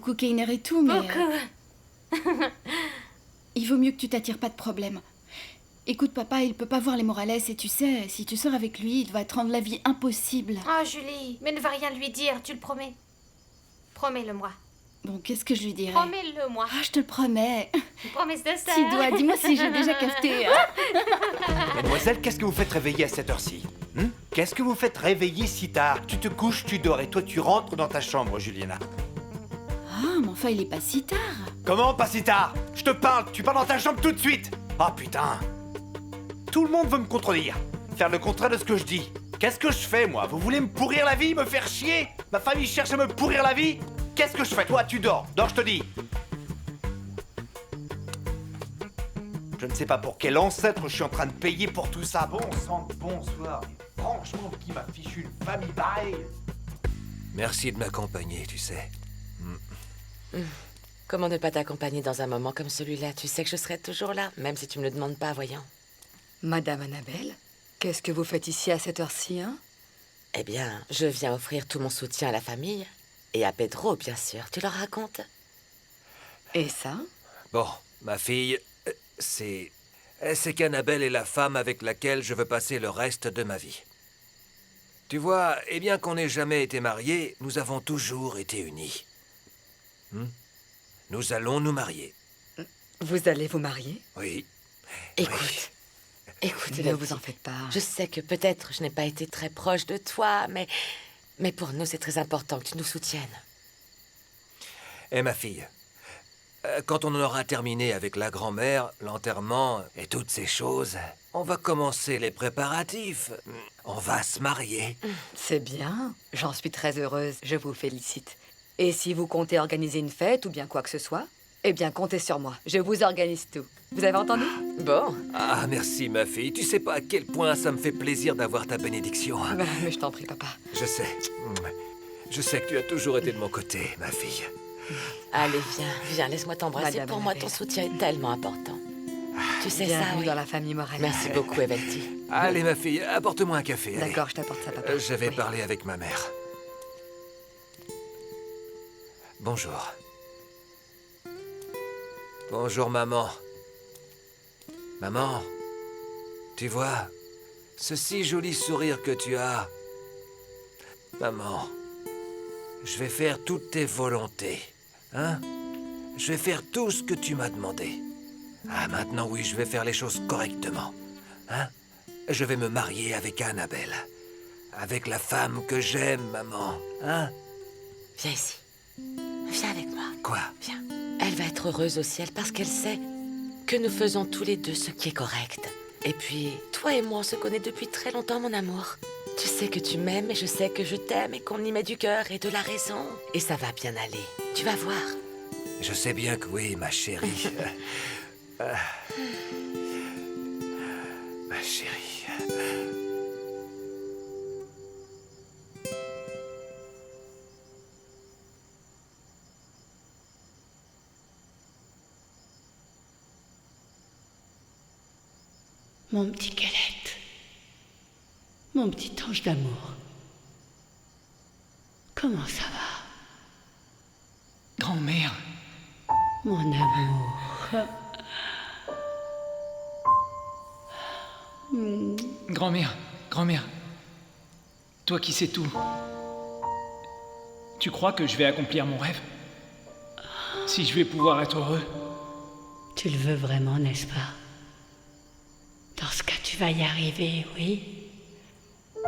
beaucoup Keiner et tout, mais... Beaucoup. il vaut mieux que tu t'attires pas de problème. Écoute, papa, il peut pas voir les Morales et tu sais, si tu sors avec lui, il va te rendre la vie impossible. Oh, Julie, mais ne va rien lui dire, tu le promets. Promets-le-moi. Bon, qu'est-ce que je lui dirais? Promets-le-moi. Ah, je te le promets. Une promesse de sœur. Tu dois, dis-moi si j'ai déjà capté. Hein. Mademoiselle, qu'est-ce que vous faites réveiller à cette heure-ci? Qu'est-ce que vous faites réveiller si tard? Tu te couches, tu dors et toi tu rentres dans ta chambre, Juliana. Ah, mais enfin, il est pas si tard. Comment pas si tard? Je te parle, tu pars dans ta chambre tout de suite. Oh putain. Tout le monde veut me contredire. Faire le contraire de ce que je dis. Qu'est-ce que je fais, moi? Vous voulez me pourrir la vie, me faire chier? Ma famille cherche à me pourrir la vie? Qu'est-ce que je fais? Toi, tu dors. Dors, je te dis. Je ne sais pas pour quel ancêtre je suis en train de payer pour tout ça. Bon sang, bonsoir. Mais franchement, qui m'a fichu une famille pareille? Merci de m'accompagner, tu sais. Comment ne pas t'accompagner dans un moment comme celui-là? Tu sais que je serai toujours là, même si tu me le demandes pas, voyons. Madame Annabelle, qu'est-ce que vous faites ici à cette heure-ci, hein? Eh bien, je viens offrir tout mon soutien à la famille. Et à Pedro, bien sûr. Tu leur racontes? Et ça? Bon, ma fille, c'est qu'Annabelle est la femme avec laquelle je veux passer le reste de ma vie. Tu vois, et bien qu'on n'ait jamais été mariés, nous avons toujours été unis. Nous allons nous marier. Vous allez vous marier? Oui. Écoute, écoute, Ne vous en faites pas. Je sais que peut-être je n'ai pas été très proche de toi, mais pour nous, c'est très important que tu nous soutiennes. Et ma fille, quand on aura terminé avec la grand-mère, l'enterrement et toutes ces choses, on va commencer les préparatifs. On va se marier. C'est bien. J'en suis très heureuse. Je vous félicite. Et si vous comptez organiser une fête ou bien quoi que ce soit, eh bien, comptez sur moi. Je vous organise tout. Vous avez entendu? Bon. Ah, merci, ma fille. Tu sais pas à quel point ça me fait plaisir d'avoir ta bénédiction. Mais je t'en prie, papa. Je sais. Je sais que tu as toujours été de mon côté, ma fille. Allez, viens, laisse-moi t'embrasser. Madame Pour moi, Annabelle. ton soutien est tellement important. Tu sais ça, Bienvenue oui. dans la famille Morales. Merci beaucoup, Evelty. Allez, ma fille, apporte-moi un café. allez. D'accord, je t'apporte ça, papa. Je vais Oui. parler avec ma mère. Bonjour. Bonjour, maman. Maman, tu vois, ce si joli sourire que tu as. Maman, je vais faire toutes tes volontés, hein? Je vais faire tout ce que tu m'as demandé. Ah, maintenant, oui, je vais faire les choses correctement, hein? Je vais me marier avec Annabelle. Avec la femme que j'aime, maman, hein? Viens ici. Viens avec moi. Quoi? Viens. Elle va être heureuse au ciel parce qu'elle sait que nous faisons tous les deux ce qui est correct. Et puis, toi et moi, on se connaît depuis très longtemps, mon amour. Tu sais que tu m'aimes et je sais que je t'aime et qu'on y met du cœur et de la raison. Et ça va bien aller. Tu vas voir. Je sais bien que oui, ma chérie. Ma chérie. Mon petit Calette. Mon petit ange d'amour. Comment ça va? Grand-mère, Mon amour. grand-mère, toi qui sais tout, tu crois que je vais accomplir mon rêve? Si je vais pouvoir être heureux? Tu le veux vraiment, n'est-ce pas? Dans ce cas, tu vas y arriver, oui?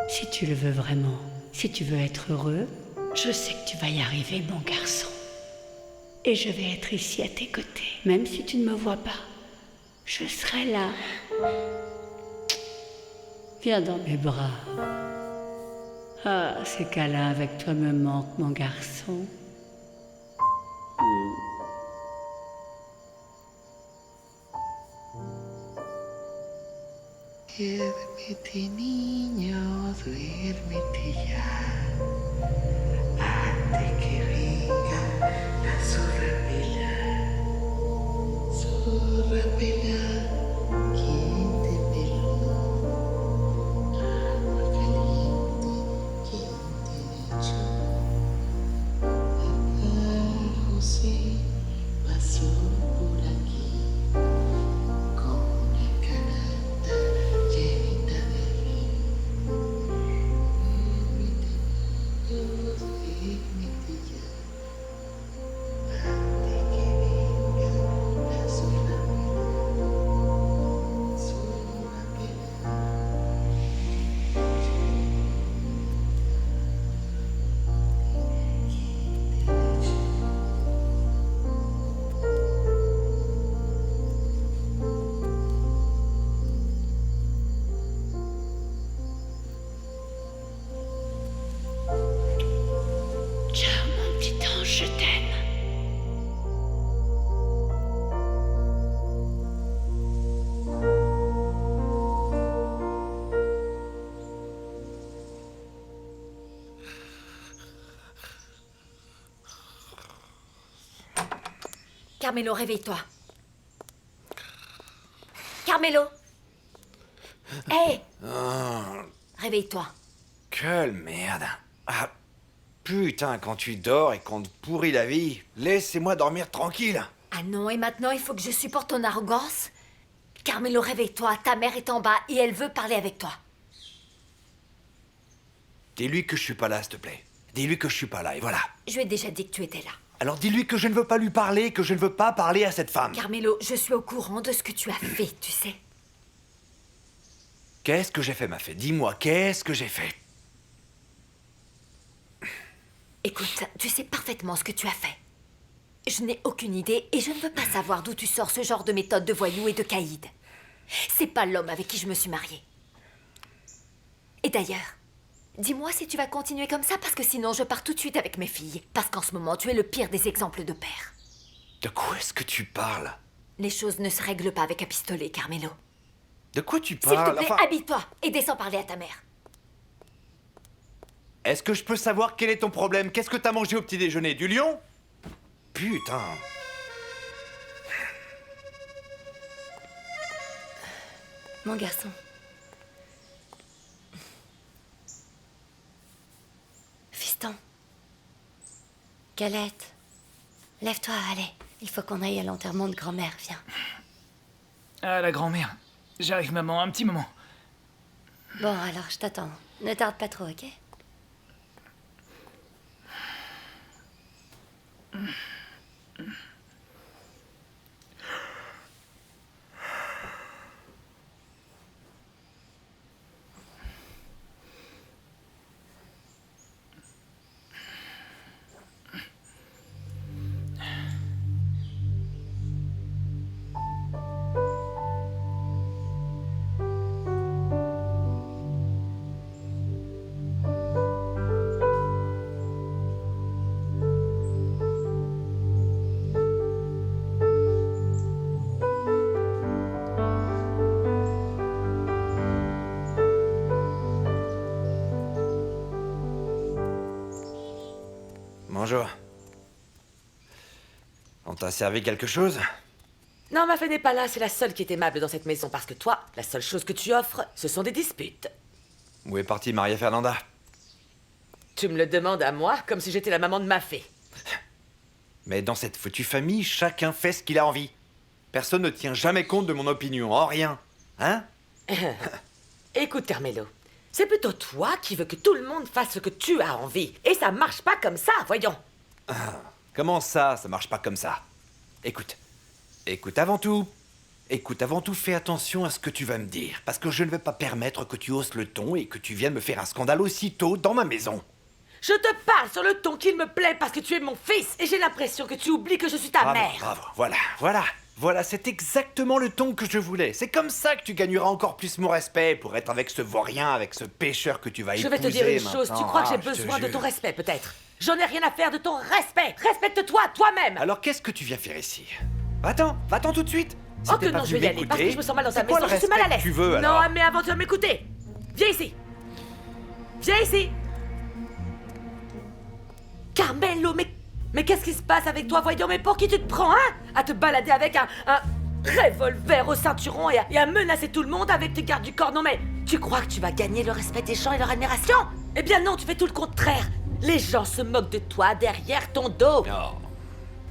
Si tu le veux vraiment, si tu veux être heureux, je sais que tu vas y arriver, mon garçon. Et je vais être ici à tes côtés, même si tu ne me vois pas. Je serai là. Viens dans mes bras. Ah, ces câlins avec toi me manquent, mon garçon. Duérmete, niño, duérmete ya. Antes que venga la zorra pela. Zorra pela, ¿quién te peló? Agua caliente, ¿quién te echó? Abajo Carmelo, réveille-toi. Carmelo. Hé. Réveille-toi. Quelle merde. Ah, putain, quand tu dors et qu'on te pourrit la vie, laissez-moi dormir tranquille. Ah non, et maintenant il faut que je supporte ton arrogance? Carmelo, réveille-toi, ta mère est en bas et elle veut parler avec toi. Dis-lui que je suis pas là, s'il te plaît. Dis-lui que je suis pas là, et voilà. Je lui ai déjà dit que tu étais là. Alors dis-lui que je ne veux pas lui parler, que je ne veux pas parler à cette femme. Carmelo, je suis au courant de ce que tu as fait, tu sais. Qu'est-ce que j'ai fait, ma fée? Dis-moi, qu'est-ce que j'ai fait? Écoute, tu sais parfaitement ce que tu as fait. Je n'ai aucune idée et je ne veux pas savoir d'où tu sors ce genre de méthode de voyou et de caïd. C'est pas l'homme avec qui je me suis mariée. Et d'ailleurs, dis-moi si tu vas continuer comme ça parce que sinon je pars tout de suite avec mes filles. Parce qu'en ce moment, tu es le pire des exemples de père. De quoi est-ce que tu parles? Les choses ne se règlent pas avec un pistolet, Carmelo. De quoi tu S'il te parles? plaît, Enfin, habille-toi et descends parler à ta mère. est-ce que je peux savoir quel est ton problème? Qu'est-ce que t'as mangé au petit déjeuner? Du lion? Putain. Mon garçon. Fiston. Galette. Lève-toi, allez. Il faut qu'on aille à l'enterrement de grand-mère, viens. Ah, la grand-mère. J'arrive, maman, un petit moment. Bon, alors, je t'attends. Ne tarde pas trop, ok? Bonjour. On t'a servi quelque chose? Non, ma fée n'est pas là, c'est la seule qui est aimable dans cette maison parce que toi, la seule chose que tu offres, ce sont des disputes. Où est partie Maria Fernanda? Tu me le demandes à moi comme si j'étais la maman de ma fée. Mais dans cette foutue famille, chacun fait ce qu'il a envie. Personne ne tient jamais compte de mon opinion, en rien. Hein? Écoute, Carmelo, c'est plutôt toi qui veux que tout le monde fasse ce que tu as envie. Et ça marche pas comme ça, voyons. Comment ça marche pas comme ça? Écoute. Écoute avant tout, fais attention à ce que tu vas me dire. Parce que je ne vais pas permettre que tu hausses le ton et que tu viennes me faire un scandale aussitôt dans ma maison. Je te parle sur le ton qu'il me plaît parce que tu es mon fils. Et j'ai l'impression que tu oublies que je suis ta Bravo, mère. bravo, voilà, c'est exactement le ton que je voulais. C'est comme ça que tu gagneras encore plus mon respect pour être avec ce vaurien, avec ce pêcheur que tu vas Je épouser vais te dire une chose, tu maintenant. crois que j'ai Ah, je te besoin de jure. ton respect peut-être. J'en ai rien à faire de ton respect. Respecte-toi toi-même. Alors qu'est-ce que tu viens faire ici? Va-t'en tout de suite. Si Oh t'es que pas non, je vais venu y aller parce que m'écouter, je me sens mal dans ta c'est quoi maison, le je suis mal à respect l'aise. que tu veux, alors? Non, mais avant de m'écouter, viens ici. Viens ici. Carmelo, mais qu'est-ce qui se passe avec toi, voyons, mais pour qui tu te prends, hein? À te balader avec un revolver au ceinturon et à menacer tout le monde avec tes gardes du corps. Non mais, tu crois que tu vas gagner le respect des gens et leur admiration? Eh bien non, tu fais tout le contraire. Les gens se moquent de toi derrière ton dos. Oh.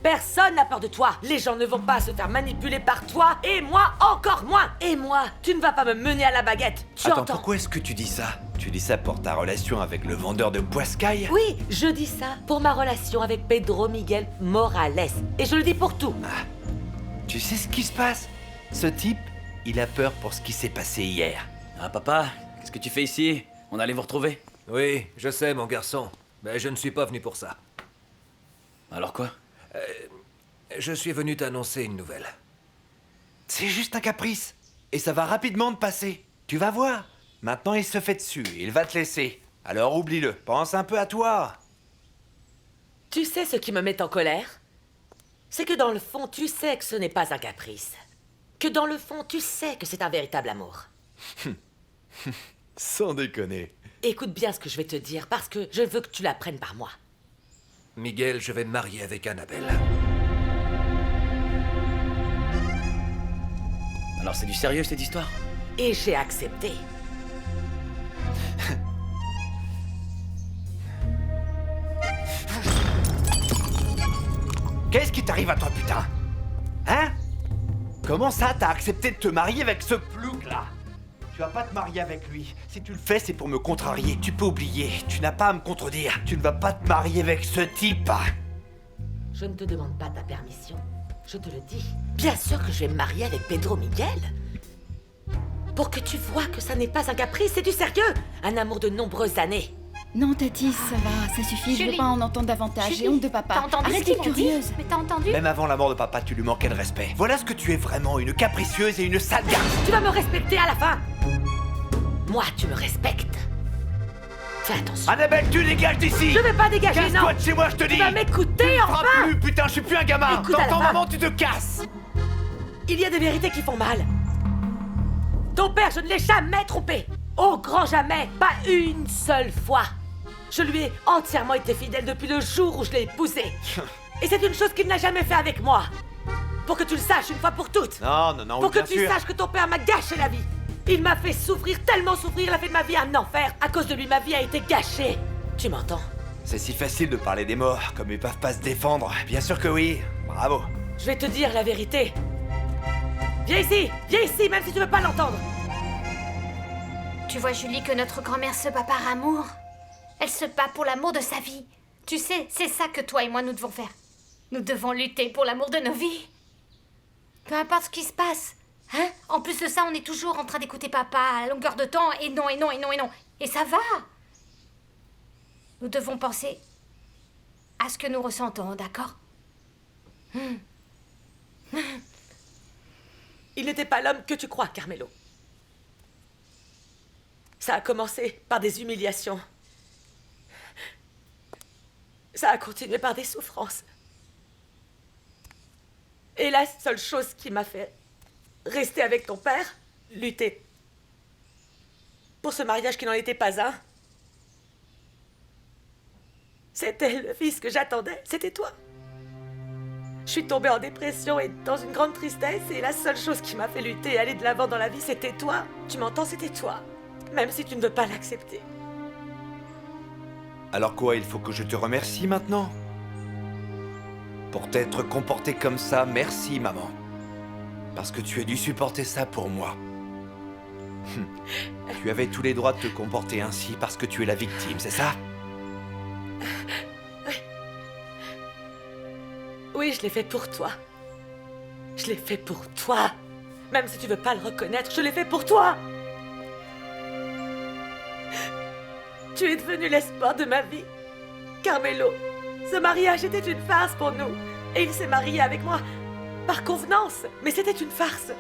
Personne n'a peur de toi. Les gens ne vont pas se faire manipuler par toi, et moi encore moins. Et moi, tu ne vas pas me mener à la baguette. Tu Attends, entends? pourquoi est-ce que tu dis ça? Tu dis ça pour ta relation avec le vendeur de poiscaille? Oui, je dis ça pour ma relation avec Pedro Miguel Morales. Et je le dis pour tout. Tu sais ce qui se passe? Ce type, il a peur pour ce qui s'est passé hier. Ah papa, qu'est-ce que tu fais ici? On allait vous retrouver. Oui, je sais, mon garçon. Mais je ne suis pas venu pour ça. Alors quoi? Je suis venu t'annoncer une nouvelle. C'est juste un caprice. Et ça va rapidement te passer. Tu vas voir. Maintenant, il se fait dessus. Il va te laisser. Alors oublie-le. Pense un peu à toi. Tu sais ce qui me met en colère? C'est que dans le fond, tu sais que ce n'est pas un caprice. Que dans le fond, tu sais que c'est un véritable amour. Sans déconner. Écoute bien ce que je vais te dire, parce que je veux que tu l'apprennes par moi. Miguel, je vais me marier avec Annabelle. Alors c'est du sérieux cette histoire? Et j'ai accepté. Qu'est-ce qui t'arrive à toi, putain? Hein? Comment ça, t'as accepté de te marier avec ce plouc-là? Tu vas pas te marier avec lui. Si tu le fais, c'est pour me contrarier. Tu peux oublier. Tu n'as pas à me contredire. Tu ne vas pas te marier avec ce type. Je ne te demande pas ta permission. Je te le dis. Bien sûr que je vais me marier avec Pedro Miguel. Pour que tu vois que ça n'est pas un caprice, c'est du sérieux. Un amour de nombreuses années. Non, Tati, ça va, ça suffit, je veux Julie. pas en entendre davantage. J'ai honte de papa. T'as entendu Arrête ce qu'ils d'être m'ont dit? curieuse. Mais t'as entendu? Même avant la mort de papa, tu lui manquais de respect. Voilà ce que tu es vraiment, une capricieuse et une sale garce. Tu vas me respecter à la fin. Moi, tu me respectes. Fais attention. Annabelle, tu dégages d'ici. Je vais pas dégager, non. Casse-toi de chez moi, je te dis. Tu vas m'écouter, Tu me feras enfin. plus, putain, je suis plus un gamin. Écoute à la T'entends, fin. maman, tu te casses. Il y a des vérités qui font mal. Ton père, je ne l'ai jamais trompé. Au grand jamais. Pas une seule fois. Je lui ai entièrement été fidèle depuis le jour où je l'ai épousé. Et c'est une chose qu'il n'a jamais fait avec moi. Pour que tu le saches une fois pour toutes. Non, non, non, Pour oui, que bien tu sûr. saches que ton père m'a gâché la vie. Il m'a fait souffrir, tellement souffrir, il a fait de ma vie un enfer. À cause de lui, ma vie a été gâchée. Tu m'entends? C'est si facile de parler des morts, comme ils peuvent pas se défendre. Bien sûr que oui. Bravo. Je vais te dire la vérité. Viens ici, même si tu veux pas l'entendre. Tu vois, Julie, que notre grand-mère se bat par amour. Elle se bat pour l'amour de sa vie. Tu sais, c'est ça que toi et moi nous devons faire. Nous devons lutter pour l'amour de nos vies. Peu importe ce qui se passe. Hein? En plus de ça, on est toujours en train d'écouter papa à longueur de temps. Et non, et non, et non, et non. Et ça va. Nous devons penser à ce que nous ressentons, d'accord? Il n'était pas l'homme que tu crois, Carmelo. Ça a commencé par des humiliations. Ça a continué par des souffrances. Et la seule chose qui m'a fait rester avec ton père, lutter pour ce mariage qui n'en était pas un, c'était le fils que j'attendais, c'était toi. Je suis tombée en dépression et dans une grande tristesse, et la seule chose qui m'a fait lutter et aller de l'avant dans la vie, c'était toi. Tu m'entends, c'était toi. Même si tu ne veux pas l'accepter. Alors quoi, il faut que je te remercie maintenant? Pour t'être comporté comme ça, merci maman. Parce que tu as dû supporter ça pour moi. Tu avais tous les droits de te comporter ainsi parce que tu es la victime, c'est ça? Oui, je l'ai fait pour toi. Je l'ai fait pour toi. Même si tu veux pas le reconnaître, je l'ai fait pour toi. Tu es devenu l'espoir de ma vie. Carmelo, ce mariage était une farce pour nous. Et il s'est marié avec moi par convenance. Mais c'était une farce.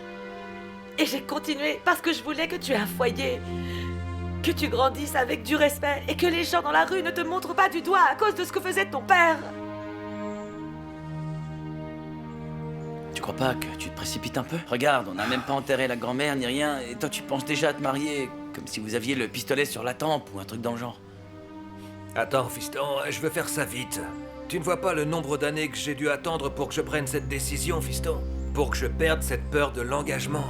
Et j'ai continué parce que je voulais que tu aies un foyer. Que tu grandisses avec du respect. Et que les gens dans la rue ne te montrent pas du doigt à cause de ce que faisait ton père. Tu crois pas que tu te précipites un peu? Regarde, on n'a même pas enterré la grand-mère ni rien, et toi tu penses déjà à te marier, comme si vous aviez le pistolet sur la tempe ou un truc dans le genre. Attends, fiston, je veux faire ça vite. Tu ne vois pas le nombre d'années que j'ai dû attendre pour que je prenne cette décision, fiston? Pour que je perde cette peur de l'engagement.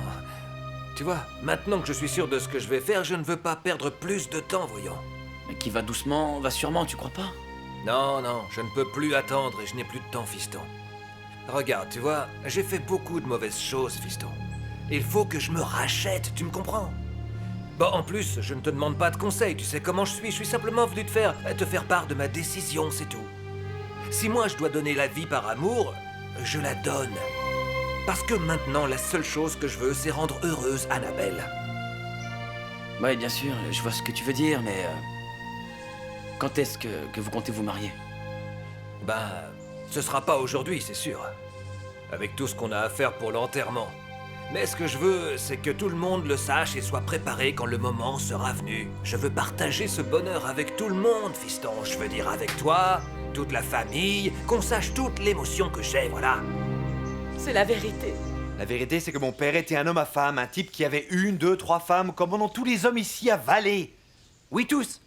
Tu vois, maintenant que je suis sûr de ce que je vais faire, je ne veux pas perdre plus de temps, voyons. Mais qui va doucement, va sûrement, tu crois pas? Non, non, je ne peux plus attendre et je n'ai plus de temps, fiston. Regarde, tu vois, j'ai fait beaucoup de mauvaises choses, fiston. Il faut que je me rachète, tu me comprends? Bon, en plus, je ne te demande pas de conseils, tu sais comment je suis simplement venu te faire part de ma décision, c'est tout. Si moi je dois donner la vie par amour, je la donne. Parce que maintenant, la seule chose que je veux, c'est rendre heureuse Annabelle. Ouais, bien sûr, je vois ce que tu veux dire, mais... quand est-ce que vous comptez vous marier? Ben, ce sera pas aujourd'hui, c'est sûr. Avec tout ce qu'on a à faire pour l'enterrement. Mais ce que je veux, c'est que tout le monde le sache et soit préparé quand le moment sera venu. Je veux partager ce bonheur avec tout le monde, fiston. Je veux dire avec toi, toute la famille, qu'on sache toute l'émotion que j'ai, voilà. C'est la vérité. La vérité, c'est que mon père était un homme à femme, un type qui avait 1, 2, 3 femmes, comme en ont tous les hommes ici à Valais. Oui, tous.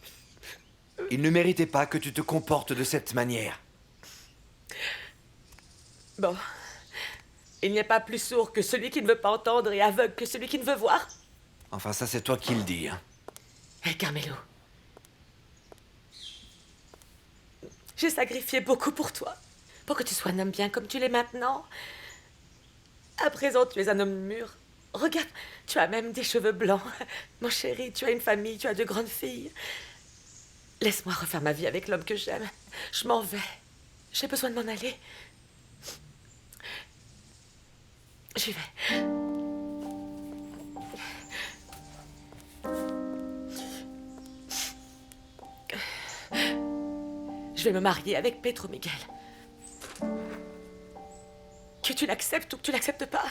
Il ne méritait pas que tu te comportes de cette manière. Bon. Il n'y a pas plus sourd que celui qui ne veut pas entendre et aveugle que celui qui ne veut voir. Enfin, ça, c'est toi qui le dis, hein. Hé, Carmelo. J'ai sacrifié beaucoup pour toi. Pour que tu sois un homme bien comme tu l'es maintenant. À présent, tu es un homme mûr. Regarde, tu as même des cheveux blancs. Mon chéri, tu as une famille, tu as de grandes filles. Laisse-moi refaire ma vie avec l'homme que j'aime. Je m'en vais. J'ai besoin de m'en aller. J'y vais. Je vais me marier avec Pedro Miguel. Que tu l'acceptes ou que tu l'acceptes pas.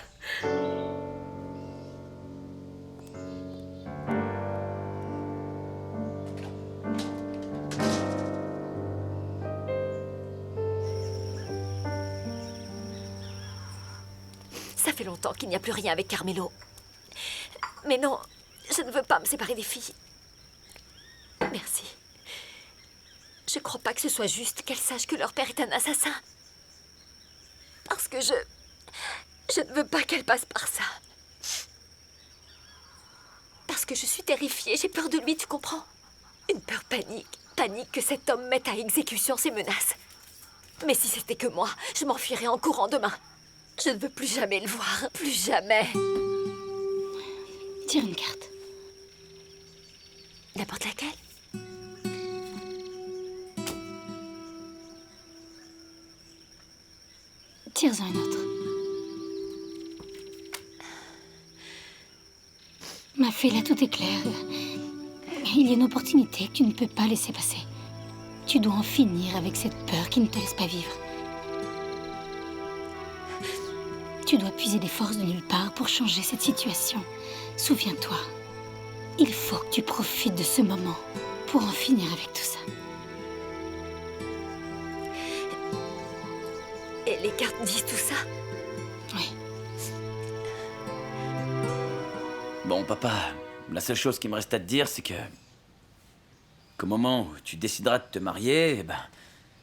Ça fait longtemps qu'il n'y a plus rien avec Carmelo. Mais non, je ne veux pas me séparer des filles. Merci. Je crois pas que ce soit juste qu'elles sachent que leur père est un assassin. Parce que je ne veux pas qu'elles passent par ça. Parce que je suis terrifiée, j'ai peur de lui, tu comprends? Une peur panique. Panique que cet homme mette à exécution ses menaces. Mais si c'était que moi, je m'enfuirais en courant demain. Je ne veux plus jamais le voir. Plus jamais. Tire une carte. N'importe laquelle. Tire-en une autre. Ma fille, là, tout est clair. Il y a une opportunité que tu ne peux pas laisser passer. Tu dois en finir avec cette peur qui ne te laisse pas vivre. Tu dois puiser des forces de nulle part pour changer cette situation. Souviens-toi, il faut que tu profites de ce moment pour en finir avec tout ça. Et les cartes disent tout ça? Oui. Bon, papa, la seule chose qui me reste à te dire, c'est que... qu'au moment où tu décideras de te marier, eh ben...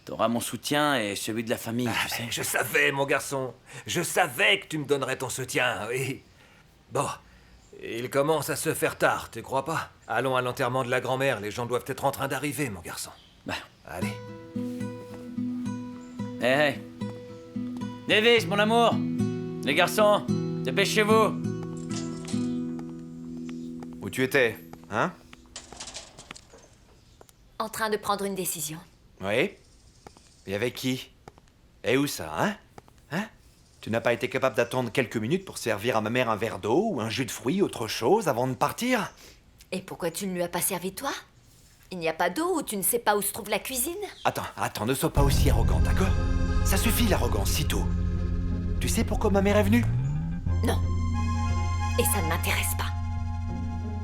t'auras mon soutien et celui de la famille, tu sais. Je savais, mon garçon. Je savais que tu me donnerais ton soutien, oui. Bon, il commence à se faire tard, tu crois pas? Allons à l'enterrement de la grand-mère, les gens doivent être en train d'arriver, mon garçon. Bah. Allez. Hé, hé. Davis, mon amour. Les garçons, dépêchez-vous. Où tu étais, hein? En train de prendre une décision. Oui? Et avec qui? Et où ça, hein? Hein? Tu n'as pas été capable d'attendre quelques minutes pour servir à ma mère un verre d'eau ou un jus de fruits, autre chose, avant de partir? Et pourquoi tu ne lui as pas servi toi? Il n'y a pas d'eau ou tu ne sais pas où se trouve la cuisine? Attends, ne sois pas aussi arrogant, d'accord? Ça suffit l'arrogance, si tôt. Tu sais pourquoi ma mère est venue? Non. Et ça ne m'intéresse pas.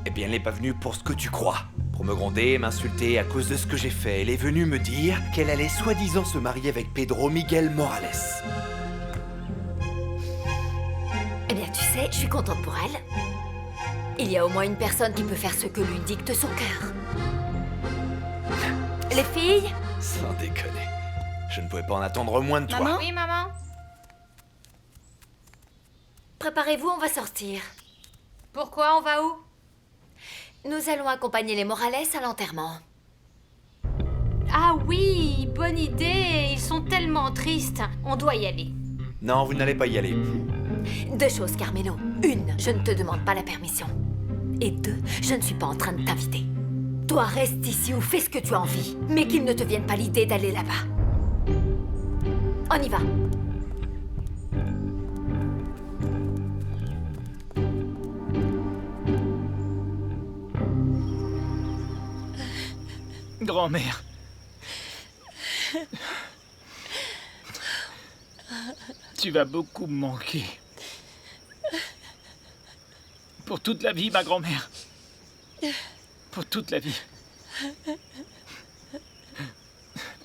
Eh bien, elle n'est pas venue pour ce que tu crois. Pour me gronder, m'insulter à cause de ce que j'ai fait. Elle est venue me dire qu'elle allait soi-disant se marier avec Pedro Miguel Morales. Eh bien, tu sais, je suis contente pour elle. Il y a au moins une personne qui peut faire ce que lui dicte son cœur. Les filles? Sans déconner. Je ne pouvais pas en attendre moins de toi. Maman? Oui, maman? Préparez-vous, on va sortir. Pourquoi? On va où? Nous allons accompagner les Morales à l'enterrement. Ah oui, bonne idée. Ils sont tellement tristes. On doit y aller. Non, vous n'allez pas y aller. Deux choses, Carmelo. Une, je ne te demande pas la permission. Et deux, je ne suis pas en train de t'inviter. Toi, reste ici ou fais ce que tu as envie. Mais qu'il ne te vienne pas l'idée d'aller là-bas. On y va. Grand-mère. Tu vas beaucoup me manquer. Pour toute la vie, ma grand-mère. Pour toute la vie.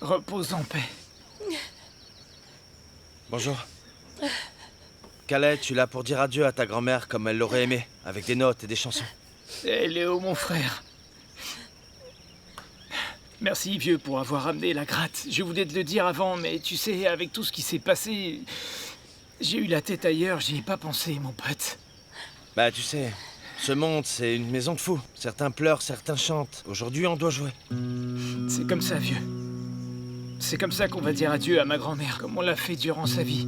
Repose en paix. Bonjour. Calais, tu es là pour dire adieu à ta grand-mère comme elle l'aurait aimé, avec des notes et des chansons. Et Léo, mon frère. Merci, vieux, pour avoir amené la gratte. Je voulais te le dire avant, mais tu sais, avec tout ce qui s'est passé, J'ai eu la tête ailleurs, j'y ai pas pensé, mon pote. Bah, tu sais, ce monde, c'est une maison de fous. Certains pleurent, certains chantent. Aujourd'hui, on doit jouer. C'est comme ça, vieux. C'est comme ça qu'on va dire adieu à ma grand-mère, comme on l'a fait durant sa vie.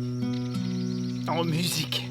En musique.